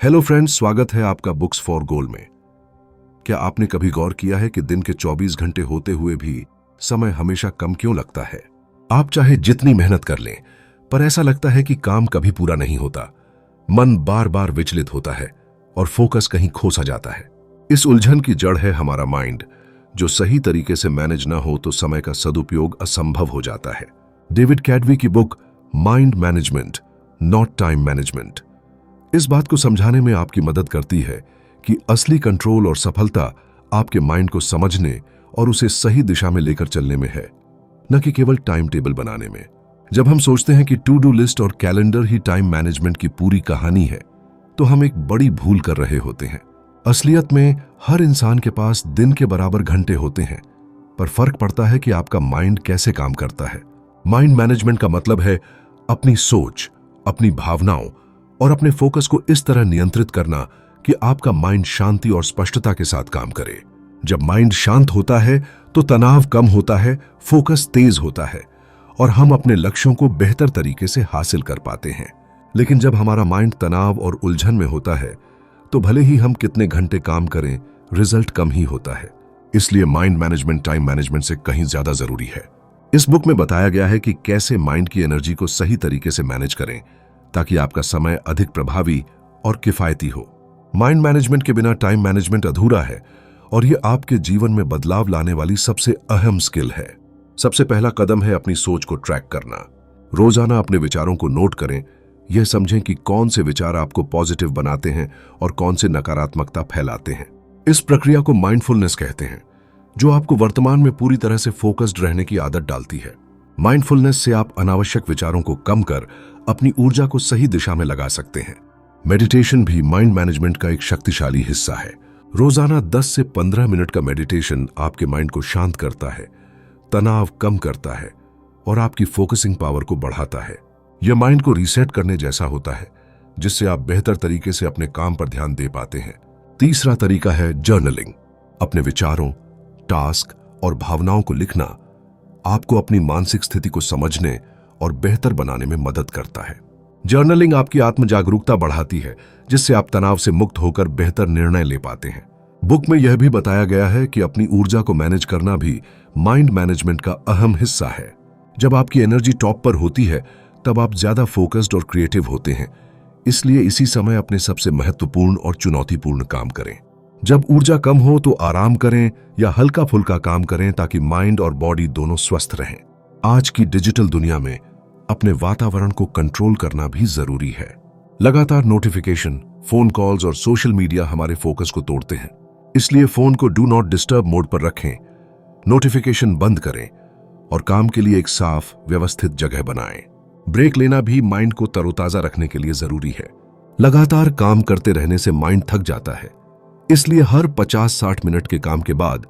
Hello friends, स्वागत है आपका बुक्स फॉर गोल में। क्या आपने कभी गौर किया है कि दिन के 24 घंटे होते हुए भी समय हमेशा कम क्यों लगता है? आप चाहे जितनी मेहनत कर लें, पर ऐसा लगता है कि काम कभी पूरा नहीं होता। मन बार बार विचलित होता है और फोकस कहीं खो सा जाता है। इस उलझन की जड़ है हमारा माइंड, जो सही तरीके से मैनेज ना हो तो समय का सदुपयोग असंभव हो जाता है। डेविड कैडवी की book mind management not time management इस बात को समझाने में आपकी मदद करती है कि असली कंट्रोल और सफलता आपके माइंड को समझने और उसे सही दिशा में लेकर चलने में है, न कि केवल टाइम टेबल बनाने में। जब हम सोचते हैं कि टू डू लिस्ट और कैलेंडर ही टाइम मैनेजमेंट की पूरी कहानी है, तो हम एक बड़ी भूल कर रहे होते हैं। असलियत में हर इंसान के पास दिन के बराबर घंटे होते हैं, पर फर्क पड़ता है कि आपका माइंड कैसे काम करता है। माइंड मैनेजमेंट का मतलब है अपनी सोच, अपनी भावनाओं और अपने फोकस को इस तरह नियंत्रित करना कि आपका माइंड शांति और स्पष्टता के साथ काम करे। जब माइंड शांत होता है तो तनाव कम होता है, फोकस तेज होता है और हम अपने लक्ष्यों को बेहतर तरीके से हासिल कर पाते हैं। लेकिन जब हमारा माइंड तनाव और उलझन में होता है तो भले ही हम कितने घंटे काम करें, रिजल्ट कम ही होता है। इसलिए माइंड मैनेजमेंट टाइम मैनेजमेंट से कहीं ज्यादा जरूरी है। इस बुक में बताया गया है कि कैसे माइंड की एनर्जी को सही तरीके से मैनेज करें ताकि आपका समय अधिक प्रभावी और किफायती हो। माइंड मैनेजमेंट के बिना टाइम मैनेजमेंट अधूरा है और यह आपके जीवन में बदलाव लाने वाली सबसे अहम स्किल है। सबसे पहला कदम है अपनी सोच को ट्रैक करना। रोजाना अपने विचारों को नोट करें। यह समझें कि कौन से विचार आपको पॉजिटिव बनाते हैं और कौन से नकारात्मकता फैलाते हैं। इस प्रक्रिया को माइंडफुलनेस कहते हैं, जो आपको वर्तमान में पूरी तरह से फोकस्ड रहने की आदत डालती है। माइंडफुलनेस से आप अनावश्यक विचारों को कम कर अपनी ऊर्जा को सही दिशा में लगा सकते हैं। मेडिटेशन भी माइंड मैनेजमेंट का एक शक्तिशाली हिस्सा है। रोजाना 10 से 15 मिनट का मेडिटेशन आपके माइंड को शांत करता है, तनाव कम करता है और आपकी फोकसिंग पावर को बढ़ाता है। यह माइंड को रीसेट करने जैसा होता है, जिससे आप बेहतर तरीके से अपने काम पर ध्यान दे पाते हैं। तीसरा तरीका है जर्नलिंग। अपने विचारों, टास्क और भावनाओं को लिखना आपको अपनी मानसिक स्थिति को समझने और बेहतर बनाने में मदद करता है। जर्नलिंग आपकी आत्म जागरूकता बढ़ाती है, जिससे आप तनाव से मुक्त होकर बेहतर निर्णय ले पाते हैं। बुक में यह भी बताया गया है कि अपनी ऊर्जा को मैनेज करना भी माइंड मैनेजमेंट का अहम हिस्सा है। जब आपकी एनर्जी टॉप पर होती है, तब आप ज्यादा फोकस्ड और क्रिएटिव होते हैं। इसलिए इसी समय अपने सबसे महत्वपूर्ण और चुनौतीपूर्ण काम करें। जब ऊर्जा कम हो तो आराम करें या हल्का फुल्का काम करें, ताकि माइंड और बॉडी दोनों स्वस्थ रहें। आज की डिजिटल दुनिया में अपने वातावरण को कंट्रोल करना भी जरूरी है। लगातार नोटिफिकेशन, फोन कॉल्स और सोशल मीडिया हमारे फोकस को तोड़ते हैं। इसलिए फोन को डू नॉट डिस्टर्ब मोड पर रखें, नोटिफिकेशन बंद करें और काम के लिए एक साफ, व्यवस्थित जगह बनाएं। ब्रेक लेना भी माइंड को तरोताजा रखने के लिए जरूरी है। लगातार काम करते रहने से माइंड थक जाता है। इसलिए हर 50-60 मिनट के काम के बाद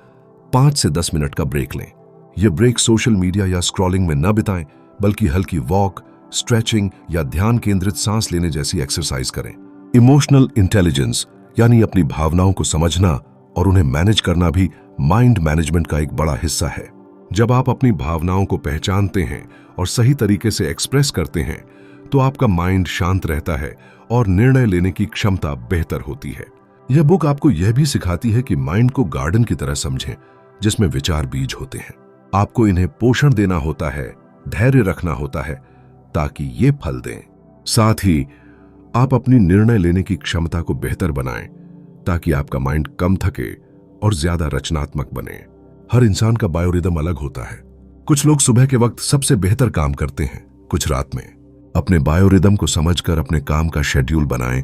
5 से 10 मिनट का ब्रेक लें। यह ब्रेक सोशल मीडिया या स्क्रॉलिंग में न बिताएं, बल्कि हल्की वॉक, स्ट्रेचिंग या ध्यान केंद्रित सांस लेने जैसी एक्सरसाइज करें। इमोशनल इंटेलिजेंस यानी अपनी भावनाओं को समझना और उन्हें मैनेज करना भी माइंड मैनेजमेंट का एक बड़ा हिस्सा है। जब आप अपनी भावनाओं को पहचानते हैं और सही तरीके से एक्सप्रेस करते हैं, तो आपका माइंड शांत रहता है और निर्णय लेने की क्षमता बेहतर होती है। यह बुक आपको यह भी सिखाती है कि माइंड को गार्डन की तरह समझें, जिसमें विचार बीज होते हैं। आपको इन्हें पोषण देना होता है, धैर्य रखना होता है, ताकि ये फल दें। साथ ही आप अपनी निर्णय लेने की क्षमता को बेहतर बनाएं, ताकि आपका माइंड कम थके और ज्यादा रचनात्मक बने। हर इंसान का बायोरिदम अलग होता है। कुछ लोग सुबह के वक्त सबसे बेहतर काम करते हैं, कुछ रात में। अपने बायोरिदम को समझकर अपने काम का शेड्यूल बनाएं,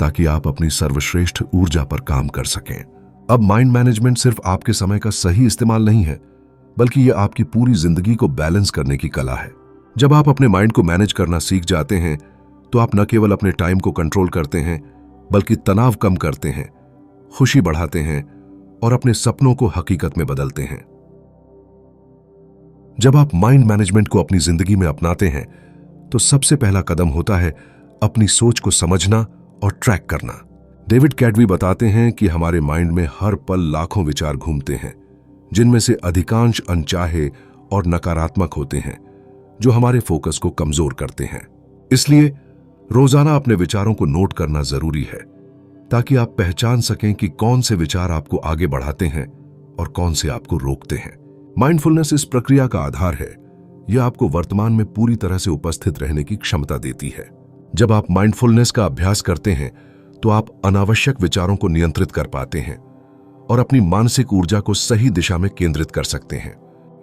ताकि आप अपनी सर्वश्रेष्ठ ऊर्जा पर काम कर सकें। अब माइंड मैनेजमेंट सिर्फ आपके समय का सही इस्तेमाल नहीं है, बल्कि यह आपकी पूरी जिंदगी को बैलेंस करने की कला है। जब आप अपने माइंड को मैनेज करना सीख जाते हैं, तो आप न केवल अपने टाइम को कंट्रोल करते हैं, बल्कि तनाव कम करते हैं, खुशी बढ़ाते हैं और अपने सपनों को हकीकत में बदलते हैं। जब आप माइंड मैनेजमेंट को अपनी जिंदगी में अपनाते हैं, तो सबसे पहला कदम होता है अपनी सोच को समझना और ट्रैक करना। डेविड कैडवी बताते हैं कि हमारे माइंड में हर पल लाखों विचार घूमते हैं, जिनमें से अधिकांश अनचाहे और नकारात्मक होते हैं, जो हमारे फोकस को कमजोर करते हैं। इसलिए रोजाना अपने विचारों को नोट करना जरूरी है। ताकि आप पहचान सकें कि कौन से विचार आपको आगे बढ़ाते हैं और कौन से आपको रोकते हैं। माइंडफुलनेस इस प्रक्रिया का आधार है। यह आपको वर्तमान में पूरी तरह से उपस्थित रहने की क्षमता देती है। जब आप माइंडफुलनेस का अभ्यास करते हैं तो आप अनावश्यक विचारों को नियंत्रित कर पाते हैं और अपनी मानसिक ऊर्जा को सही दिशा में केंद्रित कर सकते हैं।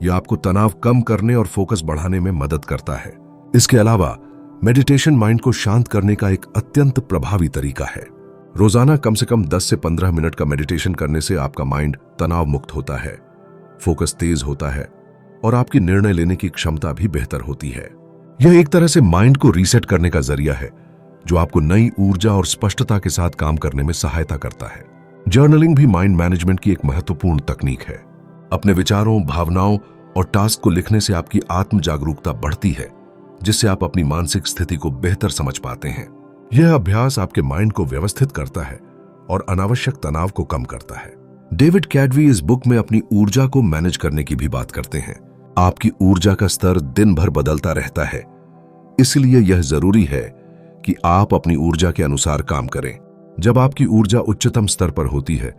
यह आपको तनाव कम करने और फोकस बढ़ाने में मदद करता है। इसके अलावा मेडिटेशन माइंड को शांत करने का एक अत्यंत प्रभावी तरीका है। रोजाना कम से कम 10 से 15 मिनट का मेडिटेशन करने से आपका माइंड तनाव मुक्त होता है, फोकस तेज होता है और आपकी निर्णय लेने की क्षमता भी बेहतर होती है। यह एक तरह से माइंड को रीसेट करने का जरिया है जो आपको नई ऊर्जा और स्पष्टता के साथ काम करने में सहायता करता है। जर्नलिंग भी माइंड मैनेजमेंट की एक महत्वपूर्ण तकनीक है। अपने विचारों, भावनाओं और टास्क को लिखने से आपकी आत्म जागरूकता बढ़ती है, जिससे आप अपनी मानसिक स्थिति को बेहतर समझ पाते हैं। यह अभ्यास आपके माइंड को व्यवस्थित करता है और अनावश्यक तनाव को कम करता है। डेविड कैडवी इस बुक में अपनी ऊर्जा को मैनेज करने की भी बात करते हैं। आपकी ऊर्जा का स्तर दिन भर बदलता रहता है, इसलिए यह जरूरी है कि आप अपनी ऊर्जा के अनुसार काम करें। जब आपकी ऊर्जा उच्चतम स्तर पर होती है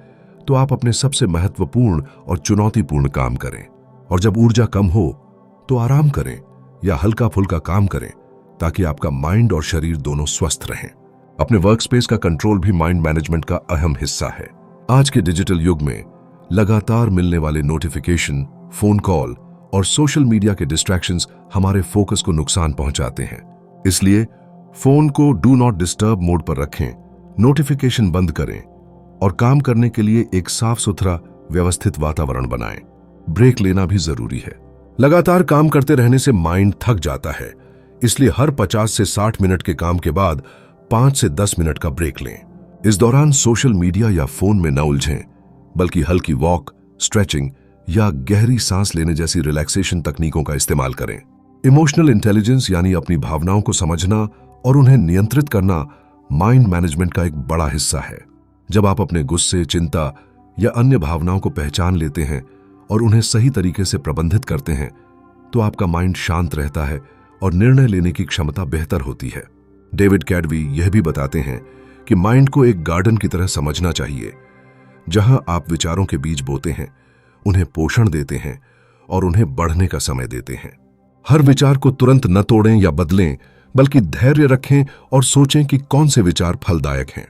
तो आप अपने सबसे महत्वपूर्ण और चुनौतीपूर्ण काम करें, और जब ऊर्जा कम हो तो आराम करें या हल्का फुल्का काम करें, ताकि आपका माइंड और शरीर दोनों स्वस्थ रहें। अपने वर्क स्पेस का कंट्रोल भी माइंड मैनेजमेंट का अहम हिस्सा है। आज के डिजिटल युग में लगातार मिलने वाले नोटिफिकेशन, फोन कॉल और सोशल मीडिया के डिस्ट्रैक्शंस हमारे फोकस को नुकसान पहुंचाते हैं। इसलिए फोन को डू नॉट डिस्टर्ब मोड पर रखें, नोटिफिकेशन बंद करें और काम करने के लिए एक साफ सुथरा व्यवस्थित वातावरण बनाएं। ब्रेक लेना भी जरूरी है। लगातार काम करते रहने से माइंड थक जाता है, इसलिए हर 50 से 60 मिनट के काम के बाद 5 से 10 मिनट का ब्रेक लें। इस दौरान सोशल मीडिया या फोन में न उलझें, बल्कि हल्की वॉक, स्ट्रेचिंग या गहरी सांस लेने जैसी रिलैक्सेशन तकनीकों का इस्तेमाल करें। इमोशनल इंटेलिजेंस यानी अपनी भावनाओं को समझना और उन्हें नियंत्रित करना माइंड मैनेजमेंट का एक बड़ा हिस्सा है। जब आप अपने गुस्से, चिंता या अन्य भावनाओं को पहचान लेते हैं और उन्हें सही तरीके से प्रबंधित करते हैं तो आपका माइंड शांत रहता है और निर्णय लेने की क्षमता बेहतर होती है। डेविड कैडवी यह भी बताते हैं कि माइंड को एक गार्डन की तरह समझना चाहिए, जहां आप विचारों के बीज बोते हैं, उन्हें पोषण देते हैं और उन्हें बढ़ने का समय देते हैं। हर विचार को तुरंत न तोड़ें या बदलें, बल्कि धैर्य रखें और सोचें कि कौन से विचार फलदायक हैं।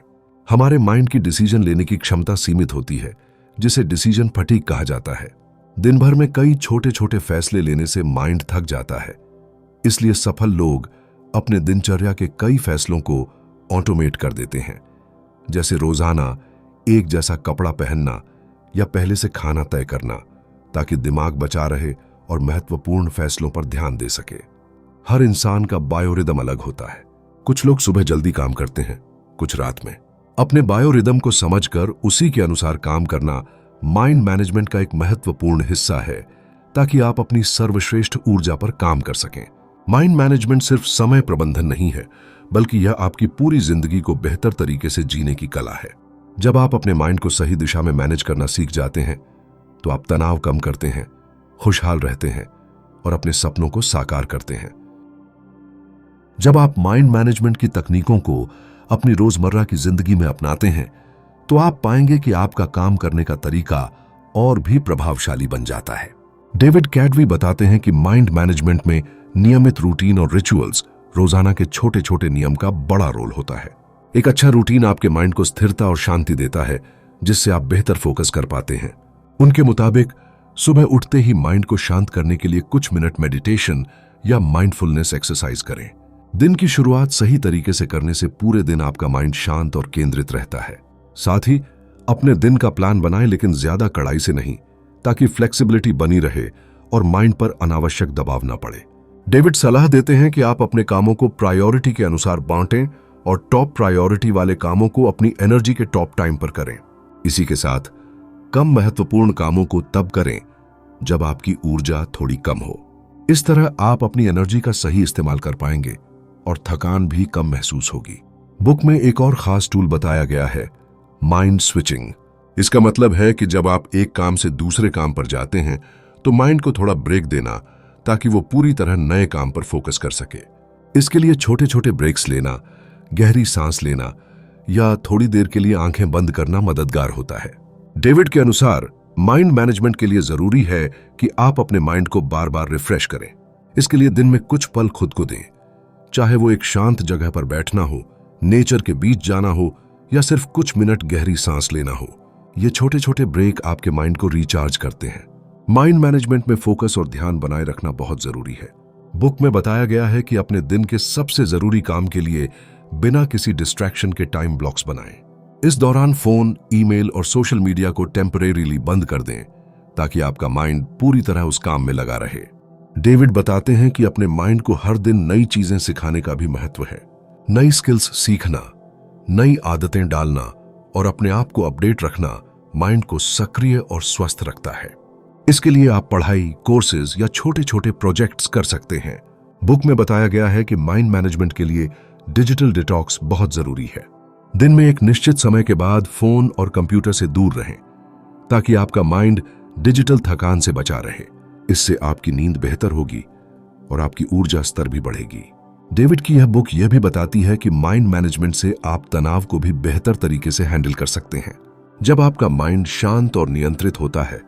हमारे माइंड की डिसीजन लेने की क्षमता सीमित होती है, जिसे डिसीजन फटीग कहा जाता है। दिन भर में कई छोटे छोटे फैसले लेने से माइंड थक जाता है, इसलिए सफल लोग अपने दिनचर्या के कई फैसलों को ऑटोमेट कर देते हैं, जैसे रोजाना एक जैसा कपड़ा पहनना या पहले से खाना तय करना, ताकि दिमाग बचा रहे और महत्वपूर्ण फैसलों पर ध्यान दे सके। हर इंसान का बायोरिदम अलग होता है। कुछ लोग सुबह जल्दी काम करते हैं, कुछ रात में। अपने बायोरिदम को समझकर उसी के अनुसार काम करना माइंड मैनेजमेंट का एक महत्वपूर्ण हिस्सा है, ताकि आप अपनी सर्वश्रेष्ठ ऊर्जा पर काम कर सकें। माइंड मैनेजमेंट सिर्फ समय प्रबंधन नहीं है, बल्कि यह आपकी पूरी जिंदगी को बेहतर तरीके से जीने की कला है। जब आप अपने माइंड को सही दिशा में मैनेज करना सीख जाते हैं तो आप तनाव कम करते हैं, खुशहाल रहते हैं और अपने सपनों को साकार करते हैं। जब आप माइंड मैनेजमेंट की तकनीकों को अपनी रोजमर्रा की जिंदगी में अपनाते हैं तो आप पाएंगे कि आपका काम करने का तरीका और भी प्रभावशाली बन जाता है। डेविड कैडवी बताते हैं कि माइंड मैनेजमेंट में नियमित रूटीन और रिचुअल्स, रोजाना के छोटे छोटे नियम का बड़ा रोल होता है। एक अच्छा रूटीन आपके माइंड को स्थिरता और शांति देता है, जिससे आप बेहतर फोकस कर पाते हैं। उनके मुताबिक सुबह उठते ही माइंड को शांत करने के लिए कुछ मिनट मेडिटेशन या माइंडफुलनेस एक्सरसाइज करें। दिन की शुरुआत सही तरीके से करने से पूरे दिन आपका माइंड शांत और केंद्रित रहता है। साथ ही अपने दिन का प्लान बनाएं, लेकिन ज्यादा कड़ाई से नहीं, ताकि फ्लेक्सिबिलिटी बनी रहे और माइंड पर अनावश्यक दबाव न पड़े। डेविड सलाह देते हैं कि आप अपने कामों को प्रायोरिटी के अनुसार बांटें और टॉप प्रायोरिटी वाले कामों को अपनी एनर्जी के टॉप टाइम पर करें। इसी के साथ कम महत्वपूर्ण कामों को तब करें जब आपकी ऊर्जा थोड़ी कम हो। इस तरह आप अपनी एनर्जी का सही इस्तेमाल कर पाएंगे और थकान भी कम महसूस होगी। बुक में एक और खास टूल बताया गया है, माइंड स्विचिंग। इसका मतलब है कि जब आप एक काम से दूसरे काम पर जाते हैं तो माइंड को थोड़ा ब्रेक देना, ताकि वो पूरी तरह नए काम पर फोकस कर सके। इसके लिए छोटे छोटे ब्रेक्स लेना, गहरी सांस लेना या थोड़ी देर के लिए आंखें बंद करना मददगार होता है। डेविड के अनुसार माइंड मैनेजमेंट के लिए जरूरी है कि आप अपने माइंड को बार बार रिफ्रेश करें। इसके लिए दिन में कुछ पल खुद को दें, चाहे वो एक शांत जगह पर बैठना हो, नेचर के बीच जाना हो या सिर्फ कुछ मिनट गहरी सांस लेना हो। ये छोटे छोटे ब्रेक आपके माइंड को रिचार्ज करते हैं। माइंड मैनेजमेंट में फोकस और ध्यान बनाए रखना बहुत जरूरी है। बुक में बताया गया है कि अपने दिन के सबसे जरूरी काम के लिए बिना किसी डिस्ट्रैक्शन के टाइम ब्लॉक्स बनाएं। इस दौरान फोन, ईमेल और सोशल मीडिया को टेम्परेरीली बंद कर दें ताकि आपका माइंड पूरी तरह उस काम में लगा रहे। डेविड बताते हैं कि अपने माइंड को हर दिन नई चीजें सिखाने का भी महत्व है। नई स्किल्स सीखना, नई आदतें डालना और अपने आप को अपडेट रखना माइंड को सक्रिय और स्वस्थ रखता है। इसके लिए आप पढ़ाई, कोर्सेज या छोटे छोटे प्रोजेक्ट्स कर सकते हैं। बुक में बताया गया है कि माइंड मैनेजमेंट के लिए डिजिटल डिटॉक्स बहुत जरूरी है। दिन में एक निश्चित समय के बाद फोन और कंप्यूटर से दूर रहें ताकि आपका माइंड डिजिटल थकान से बचा रहे। इससे आपकी नींद बेहतर होगी और आपकी ऊर्जा स्तर भी बढ़ेगी। डेविड की यह बुक यह भी बताती है कि माइंड मैनेजमेंट से आप तनाव को भी बेहतर तरीके से हैंडल कर सकते हैं। जब आपका माइंड शांत और नियंत्रित होता है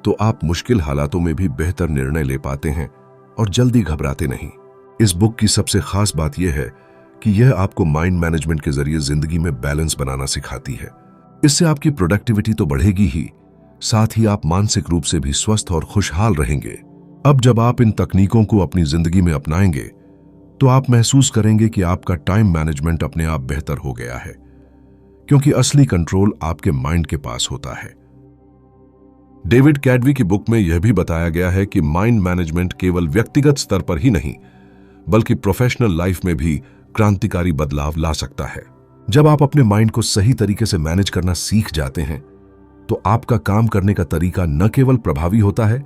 तो आप मुश्किल हालातों में भी बेहतर निर्णय ले पाते हैं और जल्दी घबराते नहीं। इस बुक की सबसे खास बात यह है कि यह आपको माइंड मैनेजमेंट के जरिए जिंदगी में बैलेंस बनाना सिखाती है। इससे आपकी प्रोडक्टिविटी तो बढ़ेगी ही, साथ ही आप मानसिक रूप से भी स्वस्थ और खुशहाल रहेंगे। अब जब आप इन तकनीकों को अपनी जिंदगी में अपनाएंगे तो आप महसूस करेंगे कि आपका टाइम मैनेजमेंट अपने आप बेहतर हो गया है, क्योंकि असली कंट्रोल आपके माइंड के पास होता है। डेविड कैडवी की बुक में यह भी बताया गया है कि माइंड मैनेजमेंट केवल व्यक्तिगत स्तर पर ही नहीं बल्कि प्रोफेशनल लाइफ में भी क्रांतिकारी बदलाव ला सकता है। जब आप अपने माइंड को सही तरीके से मैनेज करना सीख जाते हैं तो आपका काम करने का तरीका न केवल प्रभावी होता है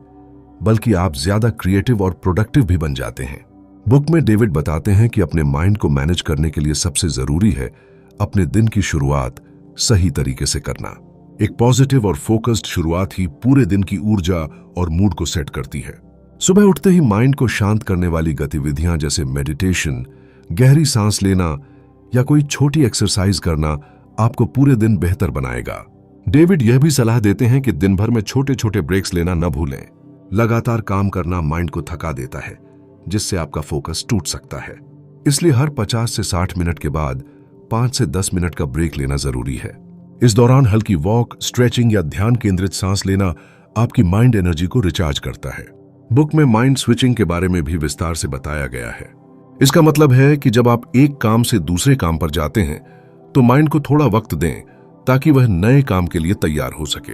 बल्कि आप ज्यादा क्रिएटिव और प्रोडक्टिव भी बन जाते हैं। बुक में डेविड बताते हैं कि अपने माइंड को मैनेज करने के लिए सबसे जरूरी है अपने दिन की शुरुआत सही तरीके से करना। एक पॉजिटिव और फोकस्ड शुरुआत ही पूरे दिन की ऊर्जा और मूड को सेट करती है। सुबह उठते ही माइंड को शांत करने वाली गतिविधियां जैसे मेडिटेशन, गहरी सांस लेना या कोई छोटी एक्सरसाइज करना आपको पूरे दिन बेहतर बनाएगा। डेविड यह भी सलाह देते हैं कि दिन भर में छोटे छोटे ब्रेक्स लेना न भूलें। लगातार काम करना माइंड को थका देता है, जिससे आपका फोकस टूट सकता है। इसलिए हर 50 से 60 मिनट के बाद 5 से 10 मिनट का ब्रेक लेना जरूरी है। इस दौरान हल्की वॉक, स्ट्रेचिंग या ध्यान केंद्रित सांस लेना आपकी माइंड एनर्जी को रिचार्ज करता है। बुक में माइंड स्विचिंग के बारे में भी विस्तार से बताया गया है। इसका मतलब है कि जब आप एक काम से दूसरे काम पर जाते हैं तो माइंड को थोड़ा वक्त दें ताकि वह नए काम के लिए तैयार हो सके।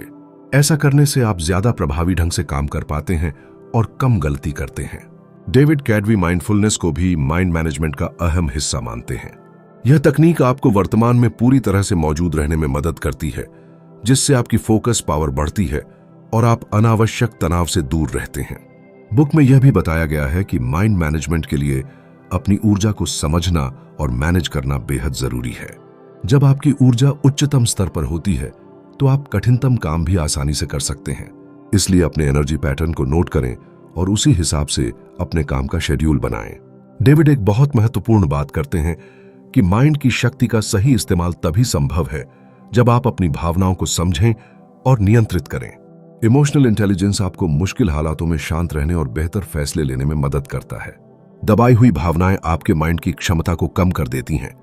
ऐसा करने से आप ज्यादा प्रभावी ढंग से काम कर पाते हैं और कम गलती करते हैं। डेविड कैडवी माइंडफुलनेस को भी माइंड मैनेजमेंट का अहम हिस्सा मानते हैं। यह तकनीक आपको वर्तमान में पूरी तरह से मौजूद रहने में मदद करती है, जिससे आपकी फोकस पावर बढ़ती है और आप अनावश्यक तनाव से दूर रहते हैं। बुक में यह भी बताया गया है कि माइंड मैनेजमेंट के लिए अपनी ऊर्जा को समझना और मैनेज करना बेहद जरूरी है। जब आपकी ऊर्जा उच्चतम स्तर पर होती है तो आप कठिनतम काम भी आसानी से कर सकते हैं। इसलिए अपने एनर्जी पैटर्न को नोट करें और उसी हिसाब से अपने काम का शेड्यूल बनाएं। डेविड एक बहुत महत्वपूर्ण बात करते हैं कि माइंड की शक्ति का सही इस्तेमाल तभी संभव है जब आप अपनी भावनाओं को समझें और नियंत्रित करें। इमोशनल इंटेलिजेंस आपको मुश्किल हालातों में शांत रहने और बेहतर फैसले लेने में मदद करता है। दबाई हुई भावनाएं आपके माइंड की क्षमता को कम कर देती हैं,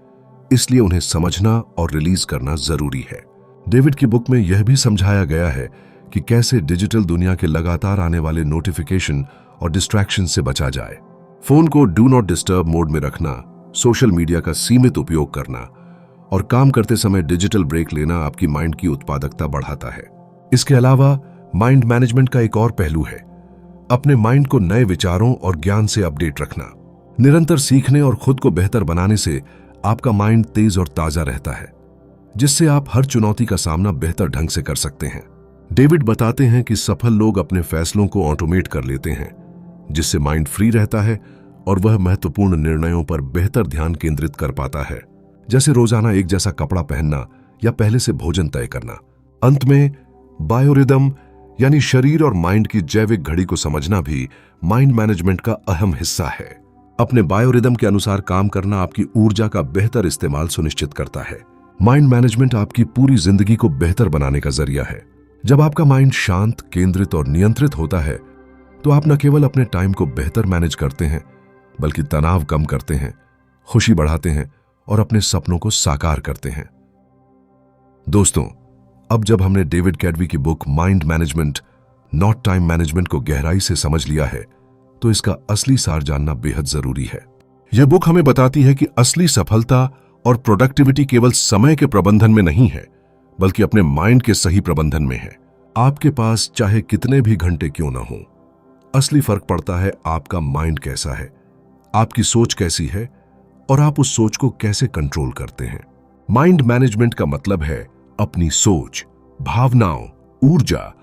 इसलिए उन्हें समझना और रिलीज करना जरूरी है। डेविड की बुक में यह भी समझाया गया है कि कैसे डिजिटल दुनिया के लगातार आने वाले नोटिफिकेशन और डिस्ट्रैक्शन से बचा जाए। फोन को डू नॉट डिस्टर्ब मोड में रखना, सोशल मीडिया का सीमित उपयोग करना और काम करते समय डिजिटल ब्रेक लेना आपकी माइंड की उत्पादकता बढ़ाता है। इसके अलावा माइंड मैनेजमेंट का एक और पहलू है अपने माइंड को नए विचारों और ज्ञान से अपडेट रखना। निरंतर सीखने और खुद को बेहतर बनाने से आपका माइंड तेज और ताजा रहता है, जिससे आप हर चुनौती का सामना बेहतर ढंग से कर सकते हैं। डेविड बताते हैं कि सफल लोग अपने फैसलों को ऑटोमेट कर लेते हैं, जिससे माइंड फ्री रहता है और वह महत्वपूर्ण निर्णयों पर बेहतर ध्यान केंद्रित कर पाता है, जैसे रोजाना एक जैसा कपड़ा पहनना या पहले से भोजन तय करना। अंत में बायोरिदम यानी शरीर और माइंड की जैविक घड़ी को समझना भी माइंड मैनेजमेंट का अहम हिस्सा है। अपने बायोरिदम के अनुसार काम करना आपकी ऊर्जा का बेहतर इस्तेमाल सुनिश्चित करता है। माइंड मैनेजमेंट आपकी पूरी जिंदगी को बेहतर बनाने का जरिया है। जब आपका माइंड शांत, केंद्रित और नियंत्रित होता है तो आप न केवल अपने टाइम को बेहतर मैनेज करते हैं, बल्कि तनाव कम करते हैं, खुशी बढ़ाते हैं और अपने सपनों को साकार करते हैं। दोस्तों, अब जब हमने डेविड कैडवी की book mind management not time management को गहराई से समझ लिया है, तो इसका असली सार जानना बेहद जरूरी है। यह बुक हमें बताती है कि असली सफलता और प्रोडक्टिविटी केवल समय के प्रबंधन में नहीं है, बल्कि अपने माइंड के सही प्रबंधन में है। आपके पास चाहे कितने भी घंटे क्यों ना हो, असली फर्क पड़ता है आपका माइंड कैसा है, आपकी सोच कैसी है और आप उस सोच को कैसे कंट्रोल करते हैं। माइंड मैनेजमेंट का मतलब है अपनी सोच, भावनाओं, ऊर्जा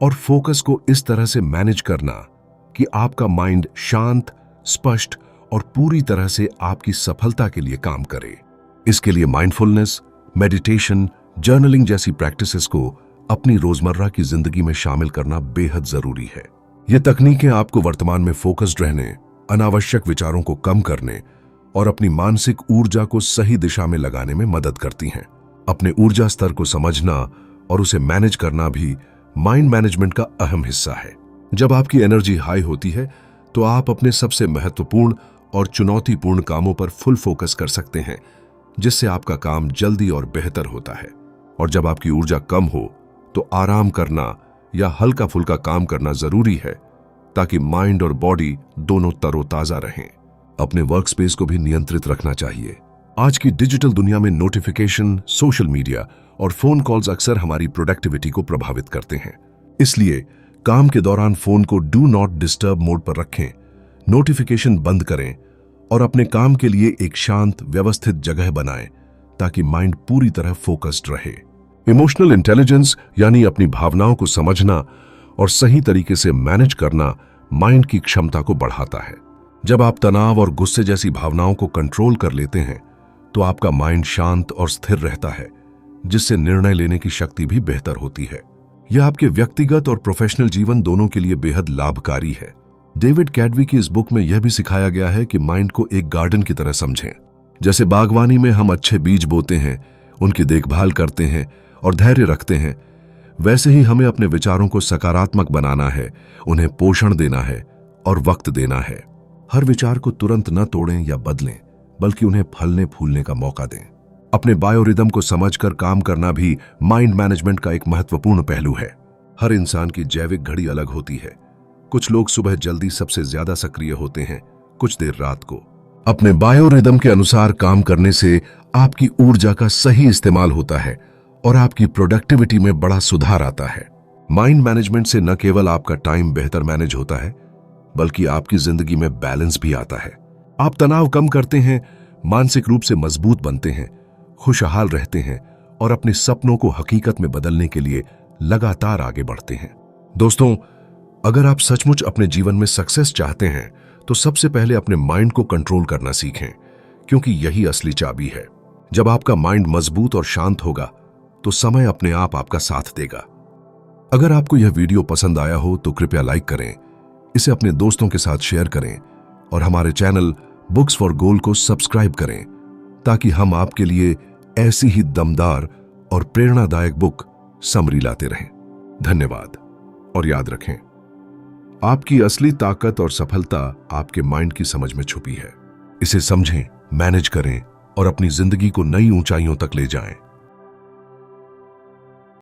और फोकस को इस तरह से मैनेज करना कि आपका माइंड शांत, स्पष्ट और पूरी तरह से आपकी सफलता के लिए काम करे। इसके लिए माइंडफुलनेस, मेडिटेशन, जर्नलिंग जैसी प्रैक्टिसेस को अपनी रोजमर्रा की जिंदगी में शामिल करना बेहद जरूरी है। ये तकनीकें आपको वर्तमान में फोकस्ड रहने, अनावश्यक विचारों को कम करने और अपनी मानसिक ऊर्जा को सही दिशा में लगाने में मदद करती हैं। अपने ऊर्जा स्तर को समझना और उसे मैनेज करना भी माइंड मैनेजमेंट का अहम हिस्सा है। जब आपकी एनर्जी हाई होती है तो आप अपने सबसे महत्वपूर्ण और चुनौतीपूर्ण कामों पर फुल फोकस कर सकते हैं, जिससे आपका काम जल्दी और बेहतर होता है। और जब आपकी ऊर्जा कम हो तो आराम करना या हल्का फुल्का काम करना जरूरी है, ताकि माइंड और बॉडी दोनों तरोताजा रहें। अपने वर्क स्पेस को भी नियंत्रित रखना चाहिए। आज की डिजिटल दुनिया में नोटिफिकेशन, सोशल मीडिया और फोन कॉल्स अक्सर हमारी प्रोडक्टिविटी को प्रभावित करते हैं। इसलिए काम के दौरान फोन को डू नॉट डिस्टर्ब मोड पर रखें, नोटिफिकेशन बंद करें और अपने काम के लिए एक शांत, व्यवस्थित जगह बनाएं, ताकि माइंड पूरी तरह फोकस्ड रहे। इमोशनल इंटेलिजेंस यानी अपनी भावनाओं को समझना और सही तरीके से मैनेज करना माइंड की क्षमता को बढ़ाता है। जब आप तनाव और गुस्से जैसी भावनाओं को कंट्रोल कर लेते हैं तो आपका माइंड शांत और स्थिर रहता है, जिससे निर्णय लेने की शक्ति भी बेहतर होती है। यह आपके व्यक्तिगत और प्रोफेशनल जीवन दोनों के लिए बेहद लाभकारी है। डेविड कैडवी की इस बुक में यह भी सिखाया गया है कि माइंड को एक गार्डन की तरह समझें। जैसे बागवानी में हम अच्छे बीज बोते हैं, उनकी देखभाल करते हैं और धैर्य रखते हैं, वैसे ही हमें अपने विचारों को सकारात्मक बनाना है, उन्हें पोषण देना है और वक्त देना है। हर विचार को तुरंत न तोड़ें या बदलें, बल्कि उन्हें फलने फूलने का मौका दें। अपने बायोरिदम को समझकर काम करना भी माइंड मैनेजमेंट का एक महत्वपूर्ण पहलू है। हर इंसान की जैविक घड़ी अलग होती है। कुछ लोग सुबह जल्दी सबसे ज्यादा सक्रिय होते हैं, कुछ देर रात को। अपने बायोरिदम के अनुसार काम करने से आपकी ऊर्जा का सही इस्तेमाल होता है और आपकी प्रोडक्टिविटी में बड़ा सुधार आता है। माइंड मैनेजमेंट से न केवल आपका टाइम बेहतर मैनेज होता है, बल्कि आपकी जिंदगी में बैलेंस भी आता है। आप तनाव कम करते हैं, मानसिक रूप से मजबूत बनते हैं, खुशहाल रहते हैं और अपने सपनों को हकीकत में बदलने के लिए लगातार आगे बढ़ते हैं। दोस्तों, अगर आप सचमुच अपने जीवन में सक्सेस चाहते हैं तो सबसे पहले अपने माइंड को कंट्रोल करना सीखें, क्योंकि यही असली चाबी है। जब आपका माइंड मजबूत और शांत होगा तो समय अपने आप आपका साथ देगा। अगर आपको यह वीडियो पसंद आया हो तो कृपया लाइक करें, इसे अपने दोस्तों के साथ शेयर करें और हमारे चैनल बुक्स फॉर गोल को सब्सक्राइब करें, ताकि हम आपके लिए ऐसी ही दमदार और प्रेरणादायक बुक समरी लाते रहें। धन्यवाद और याद रखें, आपकी असली ताकत और सफलता आपके माइंड की समझ में छुपी है। इसे समझें, मैनेज करें और अपनी जिंदगी को नई ऊंचाइयों तक ले जाएं।